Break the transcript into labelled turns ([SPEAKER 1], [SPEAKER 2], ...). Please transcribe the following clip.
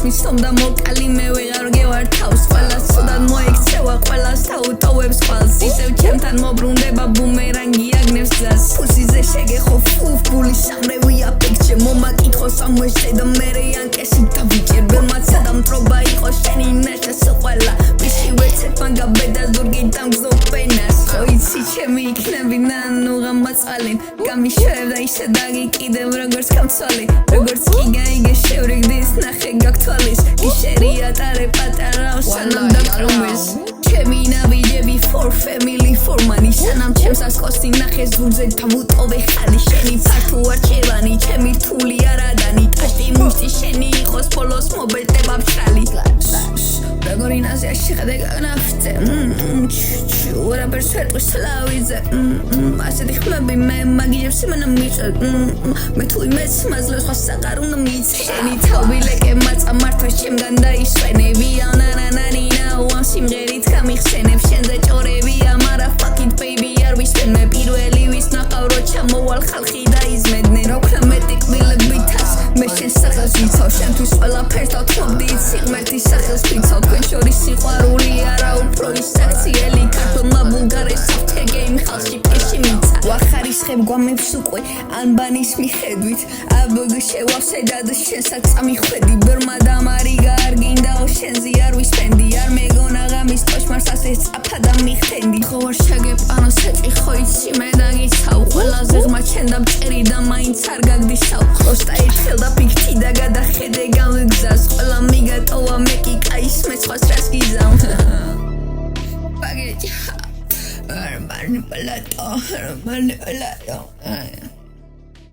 [SPEAKER 1] მისtom და მოკალი მე ვეღარ გევარ თავს ყველა ცუდად მოექცევა ყველას თავუტოვებს ხვალს ისევ ჩემთან მობრუნდება ბუმერანგი აგნებს გზას ფუსიზე შეგეხო ფუფული სამრევი აფექტზე მომაკითხო სამვესე და მერე ანკესი დავიჭერ ბერმაც სადამტრობა იყო შენი ნაშას ყველა ვიში ვეცეთ მანგაბედა ზურგი დამგზო პენას ხო იცი ჩემი იქნები ნანუ გამაწალენ გამიშვებ და ისე დაგი კიდევ როგორც გამცვალე როგორც კი გაიგე შევრიგდის ნახე გაქთვალის გიშერი ატარე პატარა სანამ დაკრომეს ჩემი ნავიჯები for family for money სანამ ჩემს ასკოსი ნახე ზურზე დავუტოვე ხალი შენი ფართო არჩევანი ჩემი თული არადანი ტაშტი მუშტი შენი იყოს ბოლოს მობელდება ფშალი როგორი ნაზია შეხედე განაფრთე ვერაფერს ვერტყვის სლავიზე ასეთი ხმები მე მაგიებს იმენა მიწე მე თუ იმეც მაძლევს ხვა საყარ უნდა მიცე შენი თავბილეკე მაწა მართვას ჩემგან დაისვენე ვიანანანანინა ამ სიმღერით გამიხსენებ შენზე ჭორებია მარა fuck it baby არ ვისვენ მე პირველი ვის ნახავრო ჩამოვალ ხალხი დაიზმედნენ რა ვქნა მეტი კბილებითაც მე შენ სახელს ვიცავ შენთვის ყველაფერს დავთმობდი სიღმერთის სახელს ვიცავ თქვენ შორის სიყვარული არა უფრო ის საქციელი ქართულმა ბულგარეს საფთე გეიმ ხალხში პეში მიცა ვახარისხებ გვამებს უკვე ანბანის მიხედვით აბგ შევავსე და შენსაც წამიხვედი ბერმა და მარიგა არ გინდაო შენზე არ ვისპენდი არ მეგონა ღამის კოშმარს ასე წაფა და მიხდენდი ხო არ შეგეპანო სეტი ხო იცი მე დაგიცავ ყველაზე ღმა ჩემ და მწერი და მაინც არ გაგდისავ ხოსტა ერთხელ და ფიქთი და გადახედე გამგზას ყველა მიგატოვა მე კი კაის მე სხვას რას გიზამ Package. Manipulator.